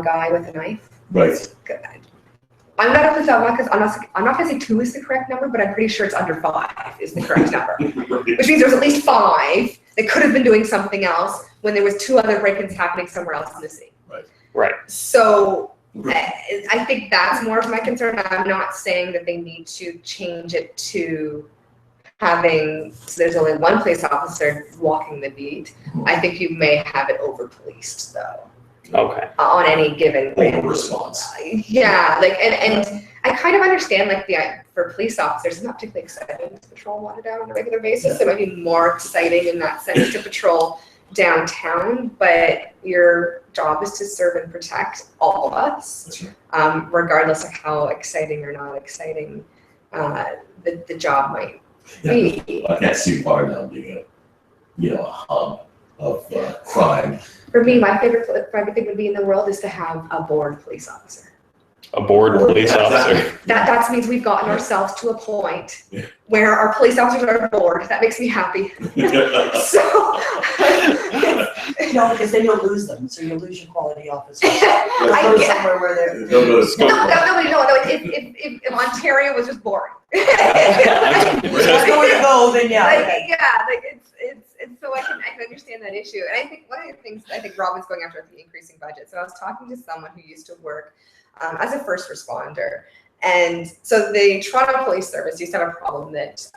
guy with a knife. Right. I'm not up to I'm not going to say 2 is the correct number, but I'm pretty sure it's under 5 is the correct number. Which means there's at least 5 that could have been doing something else when there was 2 other break-ins happening somewhere else in the city. Right. So I think that's more of my concern. I'm not saying that they need to change it to having, so there's only 1 police officer walking the beat. I think you may have it over-policed though. Okay. On any given response. Yeah, like and I kind of understand like for police officers, it's not particularly exciting to patrol Waterdown on a regular basis. It might be more exciting in that sense to patrol downtown, but your job is to serve and protect all of us, regardless of how exciting or not exciting the job might be. I can't see Waterdown being a hub of crime. For me, my favorite thing would be in the world is to have a bored police officer. A bored police officer. That means we've gotten ourselves to a point where our police officers are bored. That makes me happy. So, no, because then you'll lose them. So you'll lose your quality officers. I get somewhere where they're. No. If Ontario was just boring. That's the way to go. Then And so I can understand that issue. And I think one of the things I think Robin's going after is the increasing budget. So I was talking to someone who used to work as a first responder. And so the Toronto Police Service used to have a problem that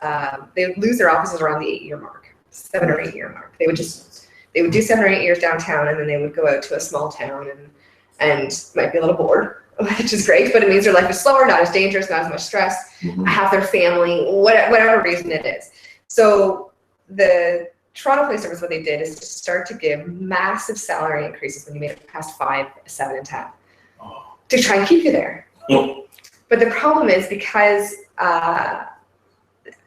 they would lose their officers around the 8-year mark, 7 or 8 year mark. They would do 7 or 8 years downtown, and then they would go out to a small town and might be a little bored, which is great, but it means their life is slower, not as dangerous, not as much stress, have their family, whatever reason it is. So the Toronto Police Service, what they did is to start to give massive salary increases when you made it past 5, 7, and 10 to try and keep you there. But the problem is because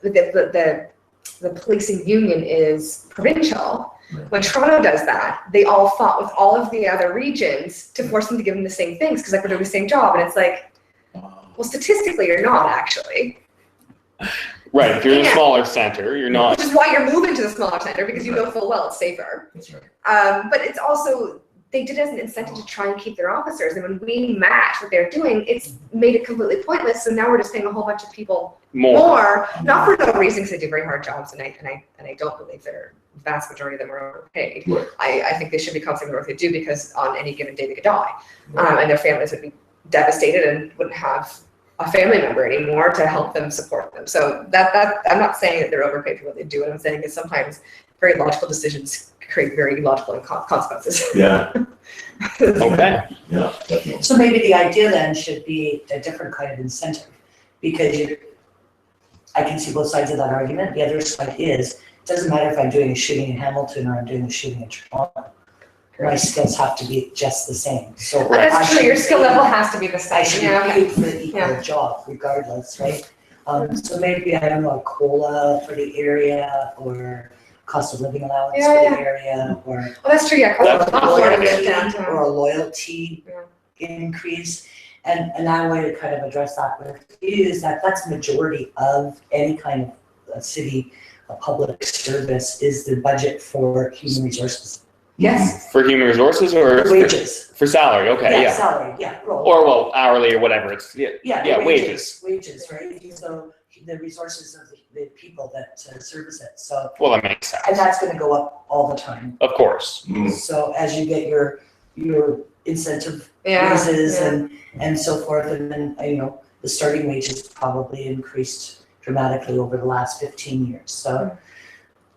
the policing union is provincial, when Toronto does that, they all fought with all of the other regions to force them to give them the same things because like we're doing the same job. And it's like, well, statistically, you're not actually. Right. If you're in a smaller center, you're not. Which is why you're moving to the smaller center because you know full well it's safer. That's right. But it's also, they did it as an incentive to try and keep their officers. And when we match what they're doing, it's made it completely pointless. So now we're just paying a whole bunch of people more not for no reason because they do very hard jobs. And I don't believe the vast majority of them are overpaid. Right. I think they should be compensated for what they do because on any given day they could die. And their families would be devastated and wouldn't have a family member anymore to help them support them. So that I'm not saying that they're overpaid for what they do. What I'm saying is sometimes very logical decisions create very logical consequences. Yeah. Okay. Yeah, definitely. So maybe the idea then should be a different kind of incentive, because I can see both sides of that argument. The other side is, it doesn't matter if I'm doing a shooting in Hamilton or I'm doing a shooting in Toronto. My skills have to be just the same. So that's true. Your skill level has to be the same. I should be paid for the equal job regardless, right? So maybe, I don't know, a COLA for the area or cost of living allowance for the area or. Well, that's true, Or a loyalty increase. And another way to kind of address that with is that's majority of any kind of city public service is the budget for human resources. Yes. For human resources or wages? For salary, okay, yeah. Salary, Or well, hourly or whatever. It's wages. Wages, right? So the resources of the people that service it. So. Well, that makes sense. And that's going to go up all the time. Of course. So as you get your incentive raises and so forth, and then the starting wage has probably increased dramatically over the last 15 years. So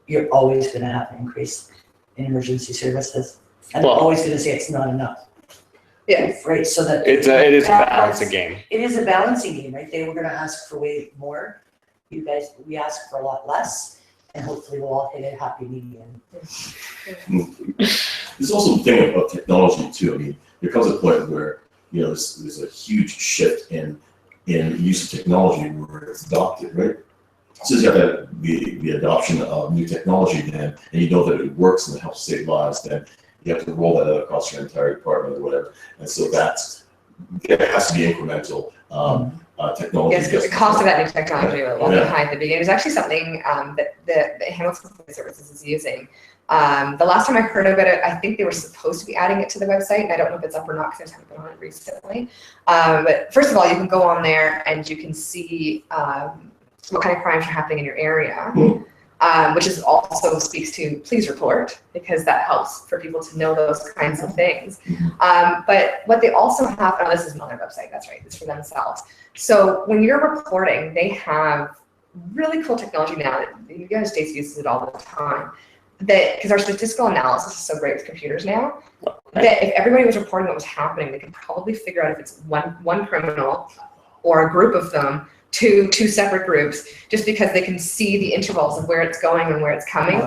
you're always going to have an increase in emergency services. And I'm always going to say it's not enough. Yes. Right. So that it is a balancing game. It is a balancing game, right? They were going to ask for way more. You guys, we ask for a lot less, and hopefully we'll all hit a happy medium. There's also the thing about technology too. I mean, there comes a point where there's a huge shift in use of technology where it's adopted, right? So you have the adoption of new technology then, and you know that it works and it helps save lives, then you have to roll that out across your entire department or whatever. And so it has to be incremental. technology. Yes, the cost of that new technology will be Yeah. high at the beginning. There's actually something that the Hamilton Police Services is using. The last time I heard about it, I think they were supposed to be adding it to the website, and I don't know if it's up or not because I haven't been on it recently. But first of all, you can go on there and you can see what kind of crimes are happening in your area, which is also speaks to please report, because that helps for people to know those kinds of things. But what they also have, oh, this is not their website, that's right, it's for themselves. So when you're reporting, they have really cool technology now that the United States uses it all the time. That because our statistical analysis is so great with computers now, that if everybody was reporting what was happening, they could probably figure out if it's one criminal or a group of them to two separate groups, just because they can see the intervals of where it's going and where it's coming,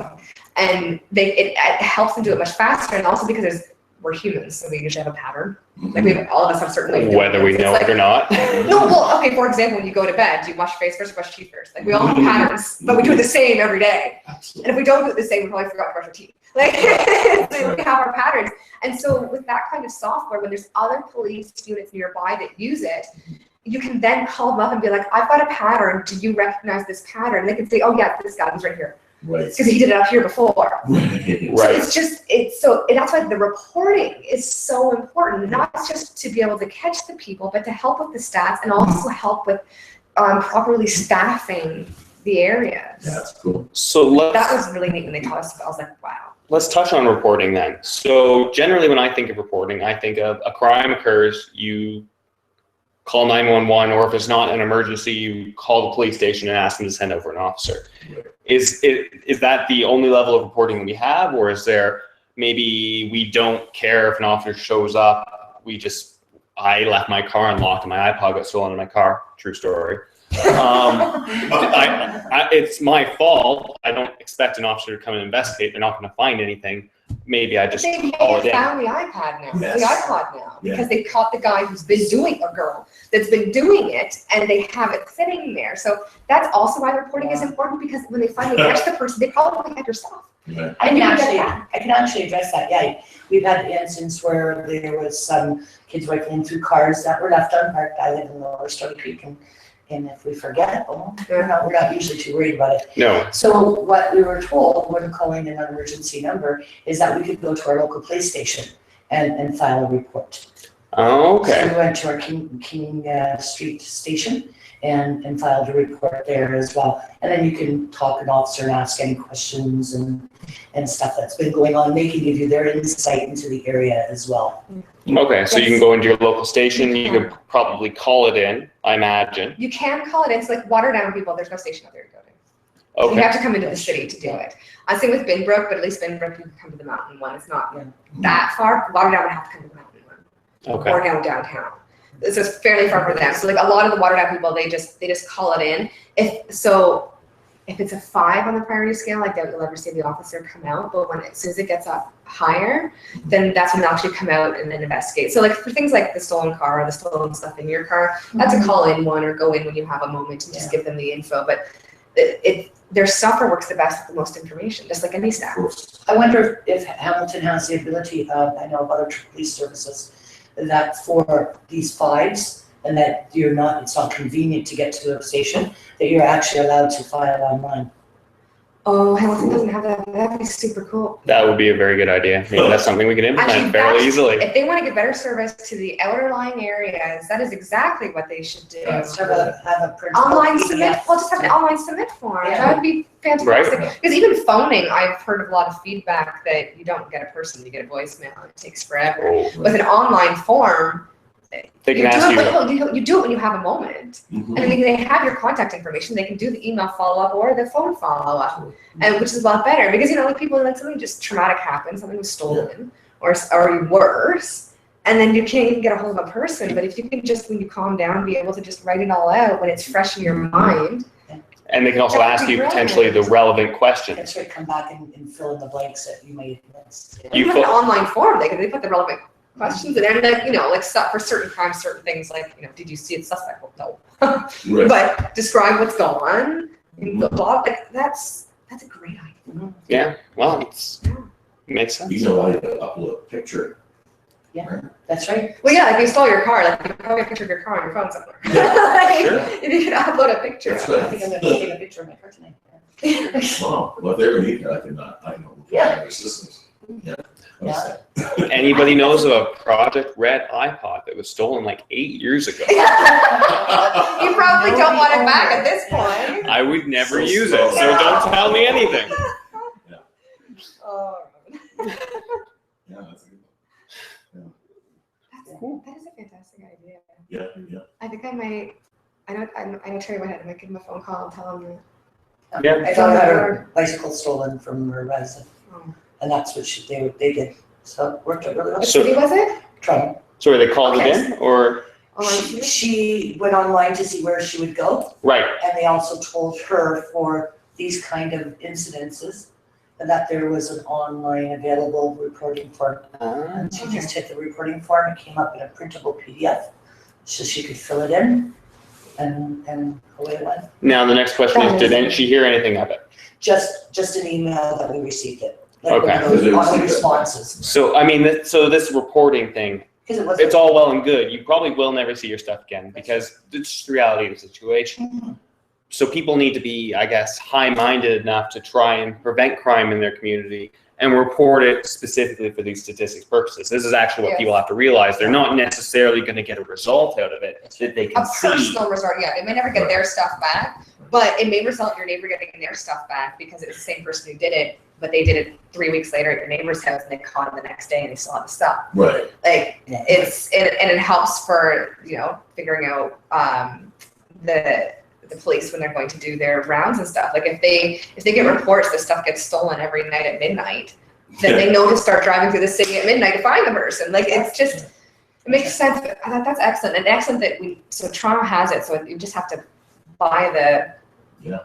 and it helps them do it much faster. And also because we're humans, so we usually have a pattern. Like all of us have certain ways of doing Whether we things. know it or not. No, well, okay, for example, when you go to bed, do you wash your face first or brush your teeth first? Like we all have patterns, but we do it the same every day. Absolutely. And if we don't do it the same, we probably forgot to brush our teeth. Like so we have our patterns. And so with that kind of software, when there's other police units nearby that use it, you can then call them up and be like, I've got a pattern. Do you recognize this pattern? And they can say, oh yeah, this guy was right here. Right. Because he did it up here before. Right. So that's why the reporting is so important, not just to be able to catch the people, but to help with the stats and also help with properly staffing the areas. Yeah, that's cool. So That was really neat when they taught us. I was like, wow. let's touch on reporting then. So generally when I think of reporting, I think of a crime occurs, you call 911, or if it's not an emergency, you call the police station and ask them to send over an officer. Right. Is that the only level of reporting that we have, or is there maybe we don't care if an officer shows up, I left my car unlocked and my iPod got stolen in my car, true story. It's my fault. I don't expect an officer to come and investigate. They're not going to find anything. Maybe I just They may call have it in. found the iPad now, Yes. the iPod now, Yeah. because they caught the guy who's been doing that's been doing it, and they have it sitting there. So that's also why reporting is important, because when they finally catch the person, they probably had your stuff. Right. I And you can get I can actually address that, yeah. We've had instances where there was some kids rifling through cars that were left unparked. I live in Lower Stony Creek, and if we forget, we're not usually too worried about it. No. So what we were told when calling an emergency number is that we could go to our local police station and file a report. Oh, So okay. we went to our King Street station and filed a report there as well. And then you can talk to an officer and ask any questions and stuff that's been going on. They can give you their insight into the area as well. Okay, so you can Yes. go into your local station, you could probably call it in, I imagine. You can call it in. It's like Waterdown people. There's no station out there to go to. So you Okay. have to come into the city to do it. Same with Binbrook, but at least Binbrook you can come to the mountain one. It's not that far. Waterdown would have to come to the mountain one. Okay. Or downtown. This is fairly far for them. So like a lot of the Waterdown people, they just call it in. If it's a 5 on the priority scale, I doubt you'll ever see the officer come out. But as soon as it gets up higher, then that's when they'll actually come out and then investigate. So like for things like the stolen car or the stolen stuff in your car, that's a call in one, or go in when you have a moment and just give them the info. But their software works the best with the most information, just like any Of staff. course. I wonder if Hamilton has the ability, I know of other police services, that for these 5s, and that it's not convenient to get to a station, that you're actually allowed to file online. Oh, Hamilton doesn't have that. That'd be super cool. That would be a very good idea. Maybe that's something we can implement Actually, fairly that's- easily. If they want to give better service to the outer lying areas, that is exactly what they should do. That's Have a print. Online submit, we'll just have an online submit form. Yeah. That would be fantastic. Because even phoning, I've heard of a lot of feedback that you don't get a person, you get a voicemail, and it takes forever. Oh, With an online form, they can you ask do you. it, you do it when you have a moment. Mhm. And they have your contact information. They can do the email follow-up or the phone follow-up, and which is a lot better because like people like something just traumatic happened, something was stolen, or worse, and then you can't even get a hold of a person. But if you can just, when you calm down, be able to just write it all out when it's fresh in your mind. And they can also That would ask be you potentially the brilliant. relevant questions. That's right, come back and fill in the blanks that you may have missed. You Even an put- online form, they put the relevant questions in, and then like stuff for certain crimes, certain things like did you see it suspect? Well, no. Right. But describe what's going on. And blah, like, that's a great idea. Yeah, well, makes You sense. can allow you to upload a picture That's right. Well, yeah, if you stole your car, like you probably have a picture of your car on your phone somewhere. Sure. If you could upload a picture. That's I right. think I'm gonna take a picture of my car tonight. Wow, well, if they ever need that, I can open their systems. Yeah. Yeah. Anybody knows of a Project Red iPod that was stolen like 8 years ago? You probably don't want it back at this point. I would never So use slow. it, so don't tell me anything. Oh, Yeah, that's a good one. that is a fantastic idea. Yeah, yeah. I think I might. I know Terry went ahead. I might give him a phone call and tell him. Yeah. My daughter had her bicycle stolen from her resident, Oh. and that's what they did. So it worked out really well. What So- city was it? Trying. Sorry, they called Okay. it in, or She went online to see where she would go, right? and they also told her for these kind of incidences that there was an online available reporting form. And she just hit the reporting form, it came up in a printable PDF, so she could fill it in, and away it went. Now the next question is, did she hear anything of it? Just an email that we received it. Like Okay. one of those Did they auto receive it? responses, So I mean, so this reporting thing, because it was. it's all well and good. You probably will never see your stuff again because it's just the reality of the situation. Mhm. So people need to be, I guess, high-minded enough to try and prevent crime in their community and report it specifically for these statistics purposes. This is actually what Yes. people have to realize. They're not necessarily going to get a result out of it that they A can see. personal resort, yeah. They may never get their stuff back, but it may result in your neighbor getting their stuff back because it's the same person who did it, but they did it 3 weeks later at your neighbor's house and they caught him the next day and they still have the stuff. Right. Like Yeah. it helps for figuring out the police when they're going to do their rounds and stuff. Like if they get reports that stuff gets stolen every night at midnight, then they know to start driving through the city at midnight to find the person. Like it's just it makes sense. But I thought that's excellent and excellent that so Toronto has it. So you just have to buy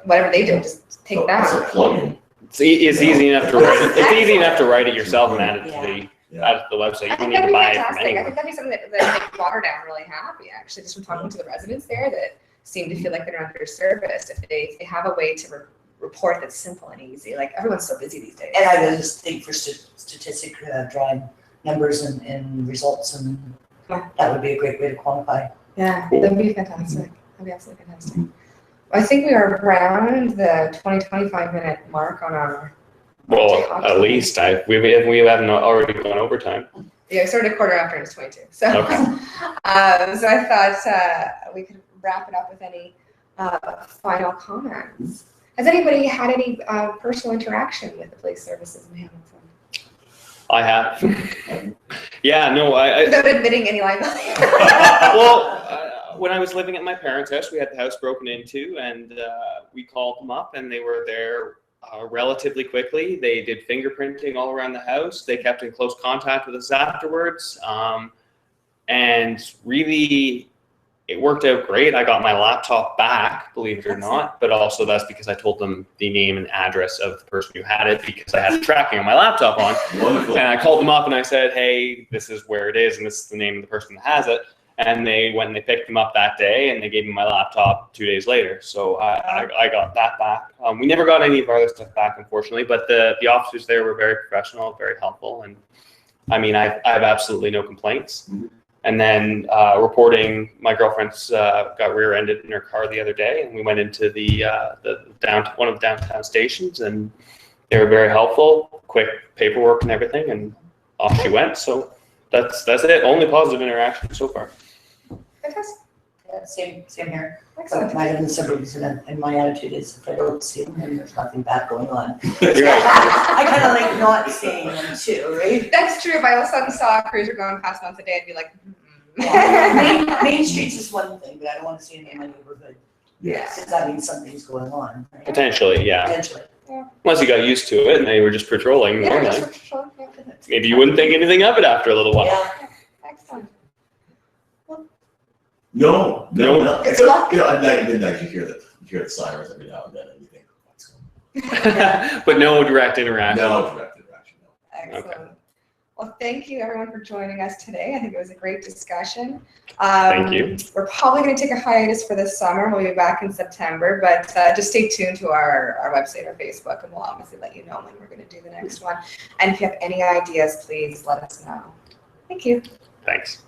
whatever they do. Just take That's a that. plugin. It's easy enough to write it. It's easy enough to write it yourself and add it to the Yeah. add it to the website. You I don't think need that'd to be buy it from fantastic. I anyone. think that'd be something that make Waterdown really happy, actually, just from talking to the residents there that seem to feel like they're underserviced. If they have a way to report that's simple and easy, like everyone's so busy these days. And I would just think for statistic drawing numbers and results, and Yeah. that would be a great way to quantify. Yeah, Cool. that'd be fantastic. That'd be absolutely fantastic. I think we are around the 20-25 minute mark on our. Well, at least we haven't already gone overtime. Yeah, we started a quarter after and it's 22. So, Okay. so I thought we could wrap it up with any final comments. Has anybody had any personal interaction with the police services in Hamilton? I have. Yeah, no, Without admitting any liability. well, when I was living at my parents' house, we had the house broken into, and we called them up, and they were there relatively quickly. They did fingerprinting all around the house. They kept in close contact with us afterwards, and really, it worked out great. I got my laptop back, believe it or not, but also that's because I told them the name and address of the person who had it because I had the tracking on my laptop on. Wonderful. And I called them up and I said, hey, this is where it is and this is the name of the person that has it. And they went and they picked them up that day and they gave me my laptop 2 days later. So I got that back. We never got any of our other stuff back, unfortunately, but the officers there were very professional, very helpful. And I mean, I have absolutely no complaints. Mhm. And then reporting, my girlfriend's got rear-ended in her car the other day, and we went into one of the downtown stations, and they were very helpful, quick paperwork and everything, and off she went. So that's it. Only positive interaction so far. Fantastic. Yeah, same here. But Excellent. I live in the suburbs, and my attitude is if I don't see them, then there's nothing bad going on. You're right. I kind of like not seeing them too, right? That's true. If I all of a sudden saw a cruiser going past once a day, I'd be like, Main streets is one thing, but I don't want to see any in my neighborhood, yeah. because that means something's going on, right? Potentially, yeah. Potentially. Unless you got used to it and they were just patrolling Yeah, normally. just for sure. Yeah. Maybe you wouldn't think anything of it after a little while. Yeah. Excellent. No. It's luck. At night, midnight, you hear the sirens every now and then, and you think, what's going on? But no direct interaction. No direct interaction, no. Excellent. Well, thank you everyone for joining us today. I think it was a great discussion. Thank you. We're probably going to take a hiatus for this summer. We'll be back in September, but just stay tuned to our website or Facebook, and we'll obviously let you know when we're going to do the next one. And if you have any ideas, please let us know. Thank you. Thanks.